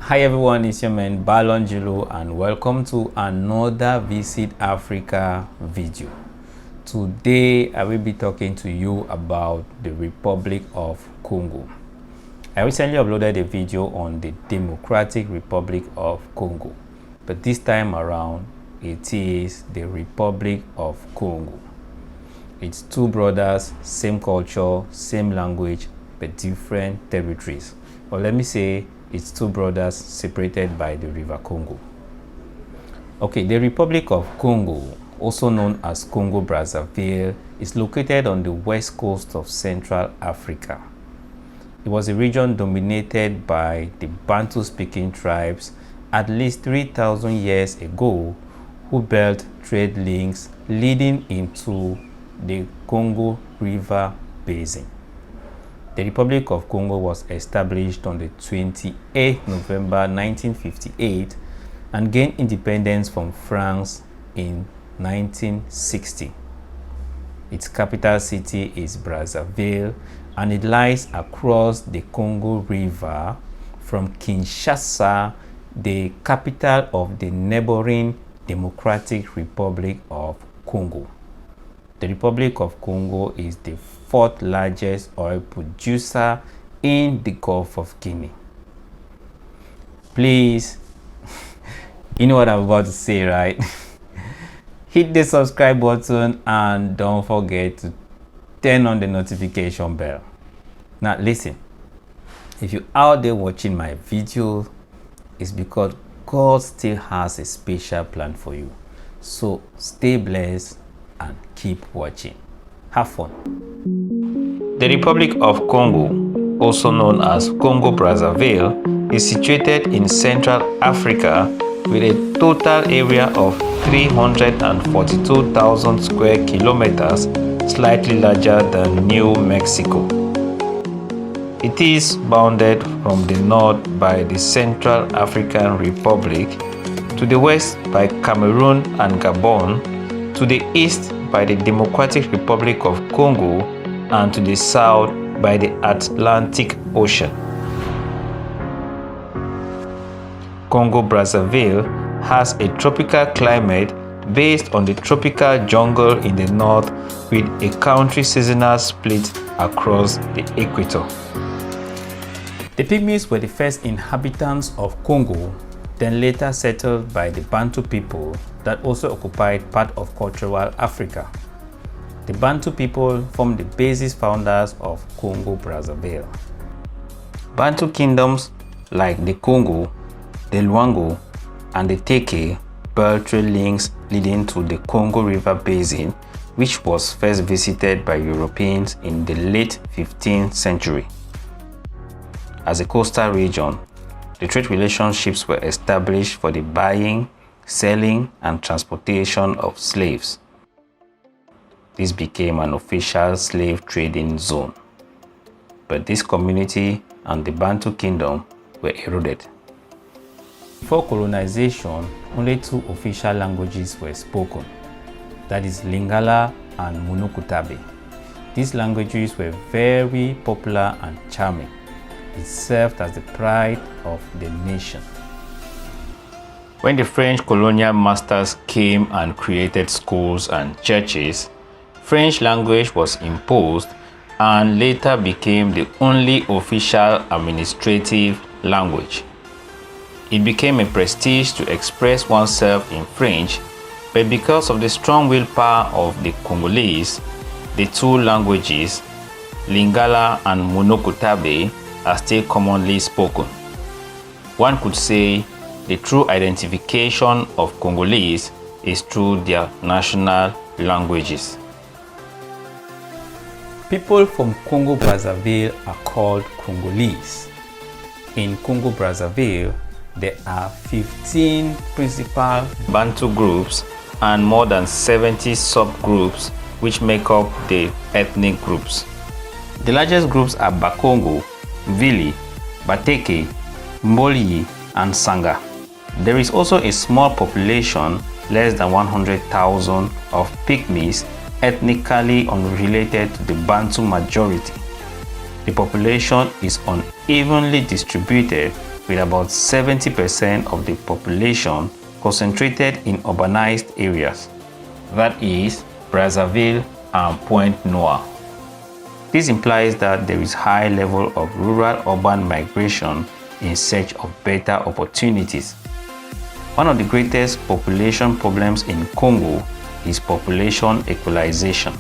Hi everyone, it's your man Balon Julu and welcome to another Visit Africa video. Today I will be talking to you about the Republic of Congo. I recently uploaded a video on the Democratic Republic of Congo, but this time around it is the Republic of Congo. It's two brothers, same culture, same language, but different territories. Or let me say it's two brothers separated by the River Congo. Okay, the Republic of Congo, also known as Congo Brazzaville, is located on the west coast of Central Africa. It was a region dominated by the Bantu-speaking tribes at least 3,000 years ago, who built trade links leading into the Congo River Basin. The Republic of Congo was established on the 28th November 1958 and gained independence from France in 1960. Its capital city is Brazzaville, and it lies across the Congo River from Kinshasa, the capital of the neighboring Democratic Republic of Congo. The Republic of Congo is the fourth largest oil producer in the Gulf of Guinea. Please, you know what I'm about to say, right? Hit the subscribe button and don't forget to turn on the notification bell. Now listen, if you're out there watching my video, it's because God still has a special plan for you. So stay blessed and keep watching. Have fun. The Republic of Congo, also known as Congo Brazzaville, is situated in Central Africa with a total area of 342,000 square kilometers, slightly larger than New Mexico. It is bounded from the north by the Central African Republic, to the west by Cameroon and Gabon, to the east by the Democratic Republic of Congo, and to the south by the Atlantic Ocean. Congo Brazzaville has a tropical climate based on the tropical jungle in the north, with a country seasonal split across the equator. The Pygmies were the first inhabitants of Congo, then later settled by the Bantu people that also occupied part of cultural Africa. The Bantu people formed the basis founders of Congo Brazzaville. Bantu kingdoms like the Congo, the Luango, and the Teke built trade links leading to the Congo River Basin, which was first visited by Europeans in the late 15th century. As a coastal region, the trade relationships were established for the buying, selling, and transportation of slaves. This became an official slave trading zone. But this community and the Bantu kingdom were eroded. Before colonization, only two official languages were spoken, that is Lingala and Monokutabe. These languages were very popular and charming. It served as the pride of the nation. When the French colonial masters came and created schools and churches, French language was imposed and later became the only official administrative language. It became a prestige to express oneself in French, but because of the strong willpower of the Congolese, the two languages, Lingala and Monokutabe, are still commonly spoken. One could say the true identification of Congolese is through their national languages. People from Congo Brazzaville are called Congolese. In Congo Brazzaville, there are 15 principal Bantu groups and more than 70 subgroups which make up the ethnic groups. The largest groups are Bakongo, Vili, Bateke, Mboli, and Sanga. There is also a small population, less than 100,000, of Pygmies, ethnically unrelated to the Bantu majority. The population is unevenly distributed with about 70% of the population concentrated in urbanized areas, that is, Brazzaville and Pointe-Noire. This implies that there is high level of rural-urban migration in search of better opportunities. One of the greatest population problems in Congo is population equalization.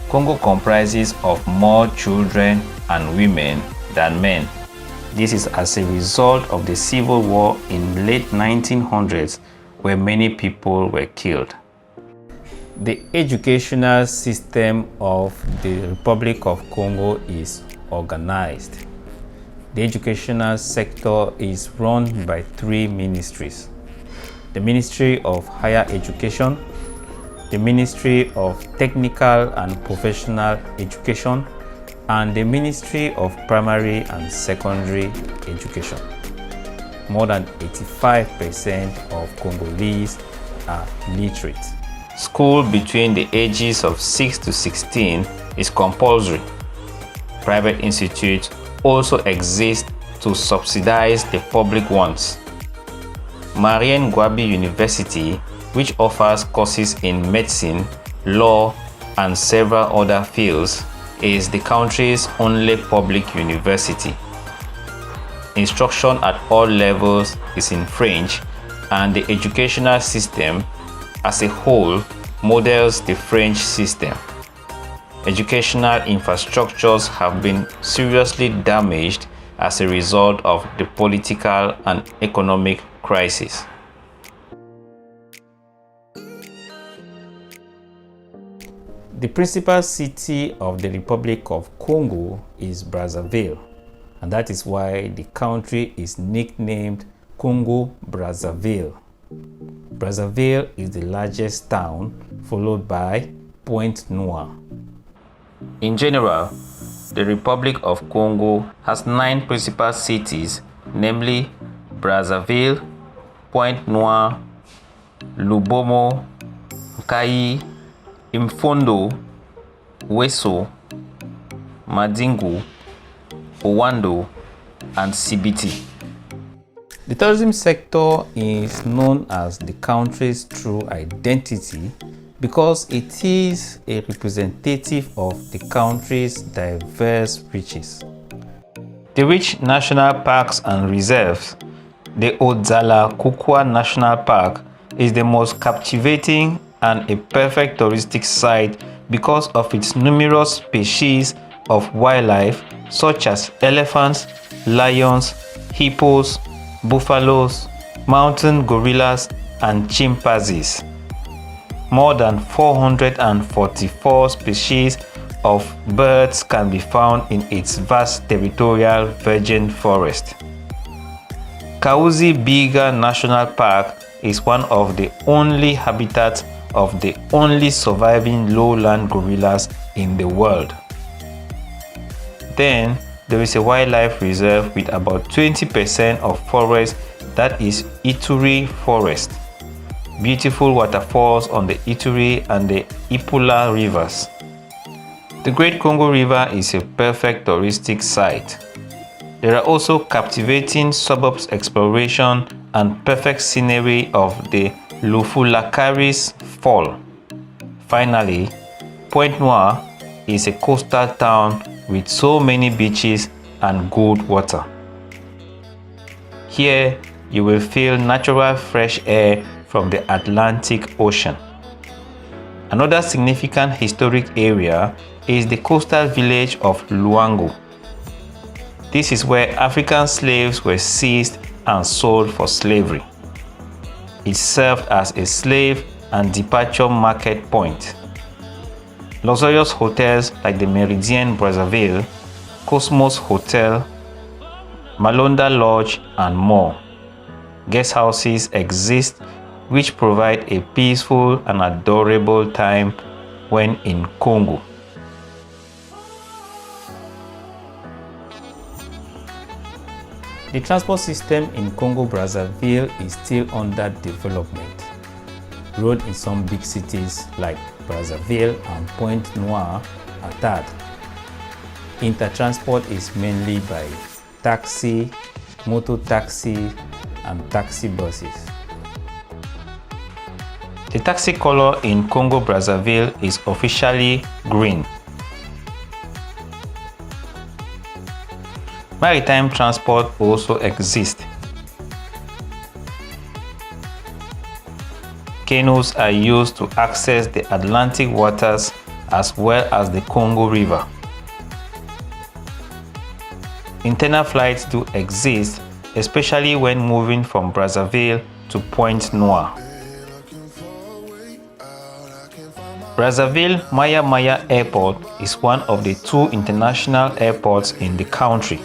Congo comprises of more children and women than men. This is as a result of the civil war in late 1900s where many people were killed. The educational system of the Republic of Congo is organized. The educational sector is run by three ministries: the Ministry of Higher Education, the Ministry of Technical and Professional Education, and the Ministry of Primary and Secondary Education. More than 85% of Congolese are literate. School between the ages of 6 to 16 is compulsory. Private institutes also exist to subsidize the public ones. Marien Ngouabi University, which offers courses in medicine, law, and several other fields, is the country's only public university. Instruction at all levels is in French, and the educational system as a whole models the French system. Educational infrastructures have been seriously damaged as a result of the political and economic crisis. The principal city of the Republic of Congo is Brazzaville, and that is why the country is nicknamed Congo Brazzaville. Brazzaville is the largest town, followed by Pointe-Noire. In general, the Republic of Congo has 9 principal cities, namely Brazzaville, Pointe-Noire, Lubomo, Nkayi, Imfondo, Weso, Madingu, Owando, and Sibiti. The tourism sector is known as the country's true identity because it is a representative of the country's diverse riches. The rich national parks and reserves, the Odzala-Kukwa National Park is the most captivating and a perfect touristic site because of its numerous species of wildlife such as elephants, lions, hippos, buffaloes, mountain gorillas, and chimpanzees. More than 444 species of birds can be found in its vast territorial virgin forest. Kahuzi-Biega National Park is one of the only habitats of the only surviving lowland gorillas in the world. Then, there is a wildlife reserve with about 20% of forest, that is Ituri Forest. Beautiful waterfalls on the Ituri and the Ipula rivers. The Great Congo River is a perfect touristic site. There are also captivating suburbs exploration and perfect scenery of the Lufulakaris Fall. Finally, Pointe-Noire is a coastal town with so many beaches and good water. Here, you will feel natural fresh air from the Atlantic Ocean. Another significant historic area is the coastal village of Luango. This is where African slaves were seized and sold for slavery. It served as a slave and departure market point. Luxurious hotels like the Méridien Brazzaville, Cosmos Hotel, Malonda Lodge, and more. Guest houses exist which provide a peaceful and adorable time when in Congo. The transport system in Congo Brazzaville is still under development. Roads in some big cities like Brazzaville and Pointe-Noire are tarred. Intertransport is mainly by taxi, motor taxi, and taxi buses. The taxi color in Congo Brazzaville is officially green. Maritime transport also exists. Canoes are used to access the Atlantic waters as well as the Congo River. Internal flights do exist, especially when moving from Brazzaville to Pointe-Noire. Brazzaville Maya Maya Airport is one of the 2 international airports in the country,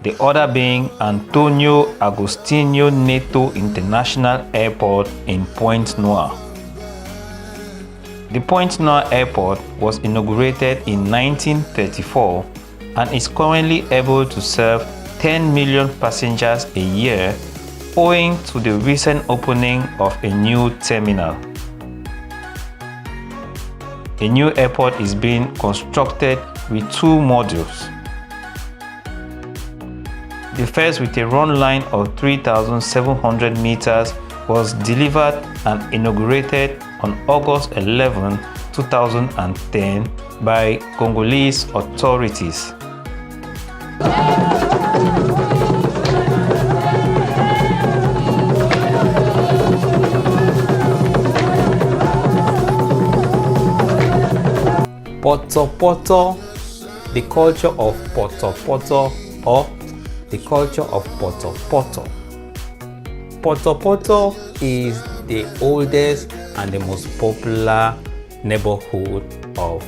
the other being Antonio Agostinho Neto International Airport in Pointe-Noire. The Pointe-Noire Airport was inaugurated in 1934 and is currently able to serve 10 million passengers a year owing to the recent opening of a new terminal. A new airport is being constructed with 2 modules. The first, with a run line of 3,700 meters, was delivered and inaugurated on August 11, 2010 by Congolese authorities. Poto, the culture of Poto, or the culture of Poto. Poto is the oldest and the most popular neighborhood of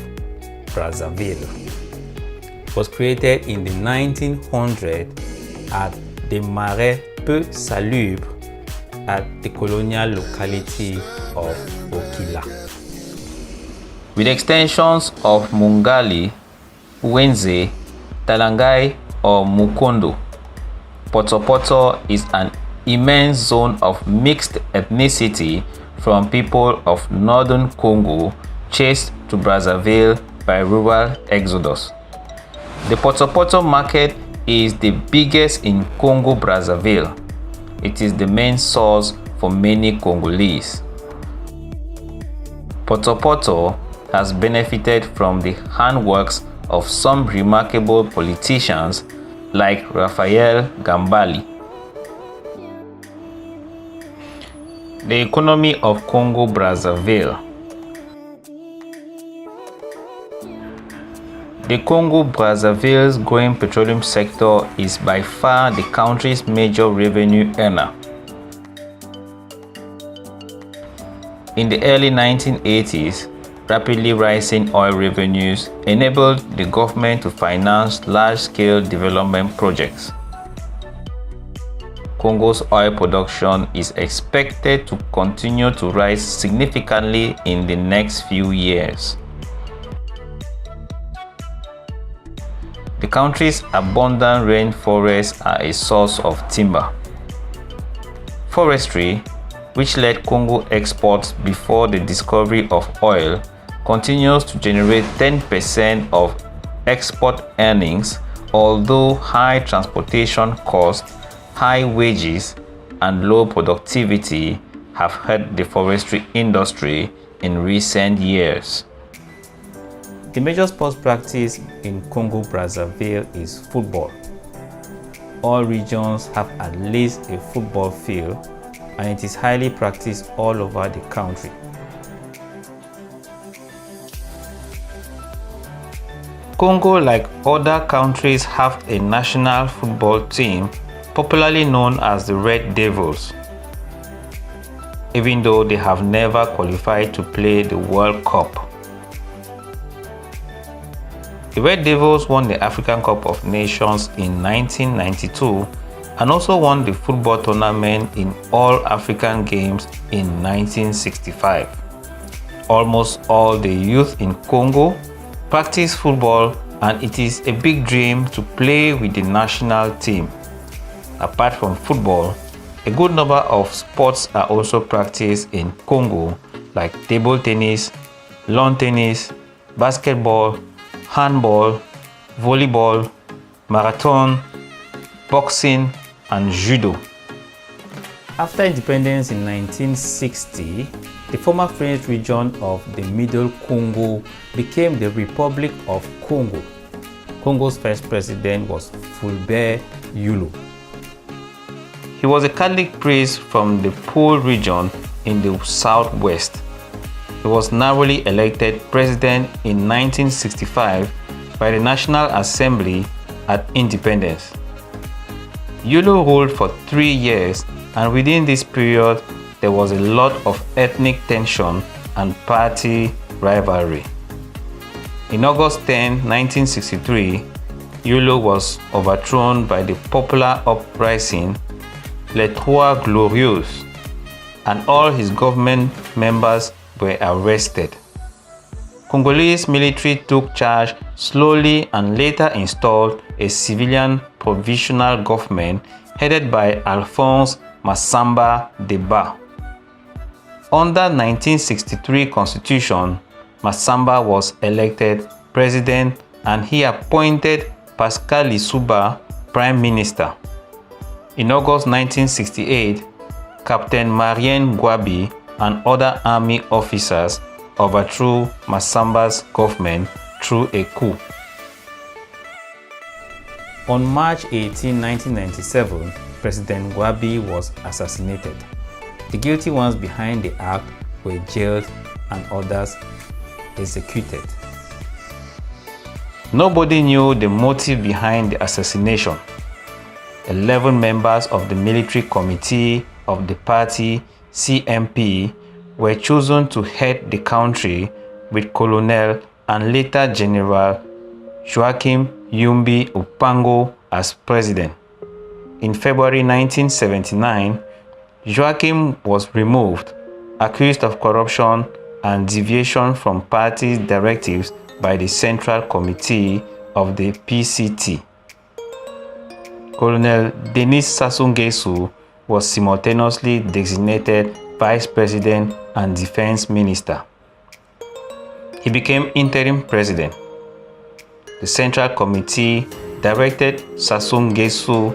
Brazzaville. It was created in the 1900s at the Marais peu salubre at the colonial locality of Okila. With extensions of Mungali, Wenze, Talangai, or Mukondo, Poto is an immense zone of mixed ethnicity from people of northern Congo chased to Brazzaville by rural exodus. The Poto market is the biggest in Congo Brazzaville. It is the main source for many Congolese. Poto has benefited from the handworks of some remarkable politicians like Raphael Gambali. The economy of Congo Brazzaville. The Congo Brazzaville's growing petroleum sector is by far the country's major revenue earner. In the early 1980s, rapidly rising oil revenues enabled the government to finance large-scale development projects. Congo's oil production is expected to continue to rise significantly in the next few years. The country's abundant rainforests are a source of timber. Forestry, which led Congo exports before the discovery of oil, continues to generate 10% of export earnings, although high transportation costs, high wages, and low productivity have hurt the forestry industry in recent years. The major sports practice in Congo Brazzaville is football. All regions have at least a football field, and it is highly practiced all over the country. Congo, like other countries, have a national football team popularly known as the Red Devils, even though they have never qualified to play the World Cup. The Red Devils won the African Cup of Nations in 1992 and also won the football tournament in All African Games in 1965. Almost all the youth in Congo practice football, and it is a big dream to play with the national team. Apart from football, a good number of sports are also practiced in Congo, like table tennis, lawn tennis, basketball, handball, volleyball, marathon, boxing, and judo. After independence in 1960, the former French region of the Middle Congo became the Republic of Congo. Congo's first president was Fulbert Yulu. He was a Catholic priest from the Pole region in the southwest. He was narrowly elected president in 1965 by the National Assembly at independence. Yulu ruled for 3 years, and within this period, there was a lot of ethnic tension and party rivalry. In August 10, 1963, Yulu was overthrown by the popular uprising Les Trois Glorieux, and all his government members were arrested. Congolese military took charge slowly and later installed a civilian provisional government headed by Alphonse Massamba Deba. Under 1963 Constitution, Massamba was elected president and he appointed Pascal Lissouba Prime Minister. In August 1968, Captain Marien Gwabi and other army officers overthrew Massamba's government through a coup. On March 18, 1997, President Gwabi was assassinated. The guilty ones behind the act were jailed and others executed. Nobody knew the motive behind the assassination. 11 members of the military committee of the party CMP were chosen to head the country with Colonel and later General Joachim Yumbi Opango as president. In February 1979, Joachim was removed, accused of corruption and deviation from party directives by the Central Committee of the PCT. Colonel Denis Sassou Nguesso was simultaneously designated Vice President and Defense Minister. He became interim president. The Central Committee directed Sassou Nguesso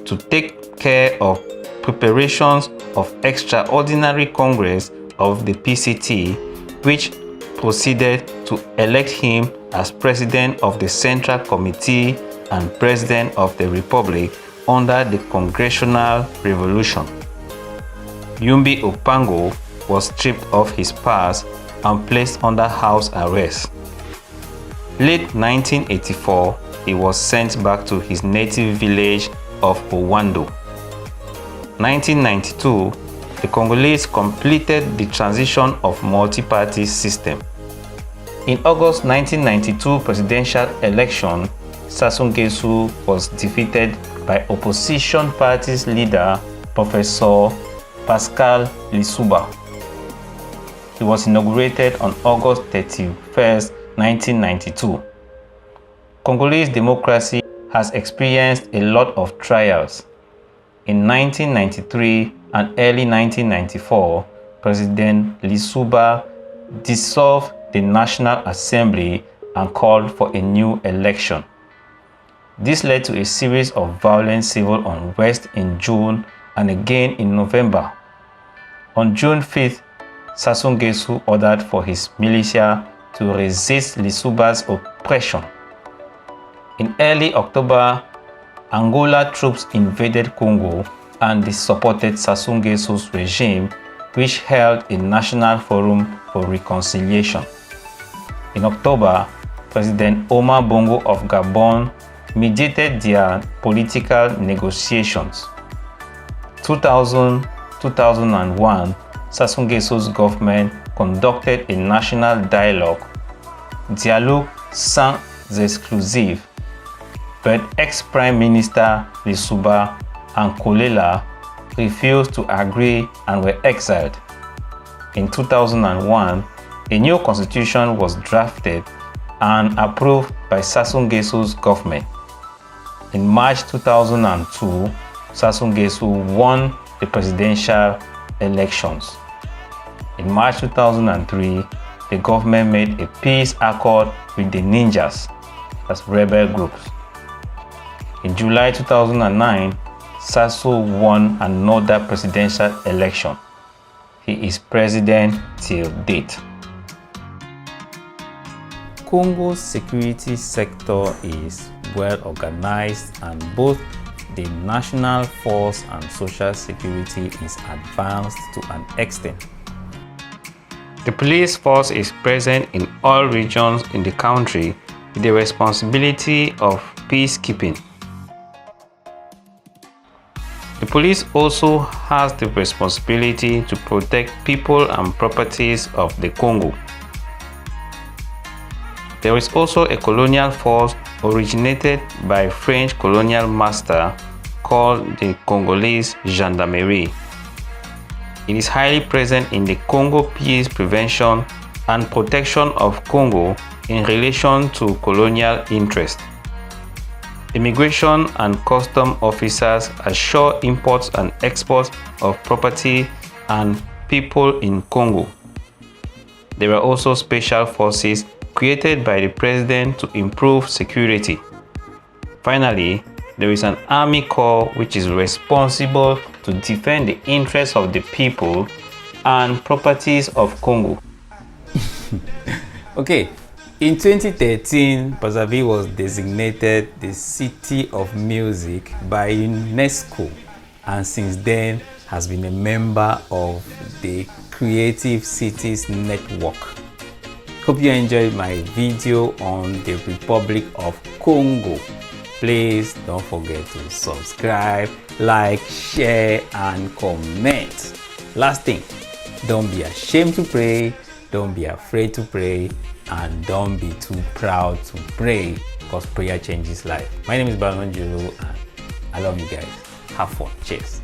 to take care of preparations of extraordinary Congress of the PCT, which proceeded to elect him as President of the Central Committee and President of the Republic under the Congressional Revolution. Yumbi Opango was stripped of his pass and placed under house arrest. Late 1984, he was sent back to his native village of Owando. 1992, the Congolese completed the transition of multi-party system. In August 1992 presidential election, Sassou Nguesso was defeated by opposition party's leader, Professor Pascal Lissouba. He was inaugurated on August 31, 1992. Congolese democracy has experienced a lot of trials. In 1993 and early 1994, President Lissouba dissolved the National Assembly and called for a new election. This led to a series of violent civil unrest in June and again in November. On June 5th, Sassou Nguesso ordered for his militia to resist Lissouba's oppression. In early October, Angola troops invaded Congo and they supported Sassou Nguesso's regime, which held a national forum for reconciliation. In October, President Omar Bongo of Gabon mediated their political negotiations. 2000-2001, Sassou Nguesso's government conducted a national dialogue, Dialogue sans exclusive, but ex-Prime Minister Lissouba and Kolela refused to agree and were exiled. In 2001, a new constitution was drafted and approved by Sassou Nguesso's government. In March 2002, Sassou Nguesso won the presidential elections. In March 2003, the government made a peace accord with the Ninjas as rebel groups. In July 2009, Sassou won another presidential election. He is president till date. Congo's security sector is well organized, and both the national force and social security is advanced to an extent. The police force is present in all regions in the country with the responsibility of peacekeeping. The police also has the responsibility to protect people and properties of the Congo. There is also a colonial force originated by French colonial master called the Congolese Gendarmerie. It is highly present in the Congo peace prevention and protection of Congo in relation to colonial interest. Immigration and custom officers assure imports and exports of property and people in Congo. There are also special forces created by the president to improve security. Finally, there is an army corps which is responsible to defend the interests of the people and properties of Congo. Okay, in 2013, Brazzaville was designated the City of Music by UNESCO, and since then has been a member of the Creative Cities Network. Hope you enjoyed my video on the Republic of Congo. Please don't forget to subscribe, like, share, and comment. Last thing, don't be ashamed to pray, don't be afraid to pray, and don't be too proud to pray, because prayer changes life. My name is Brazzaville, and I love you guys. Have fun. Cheers.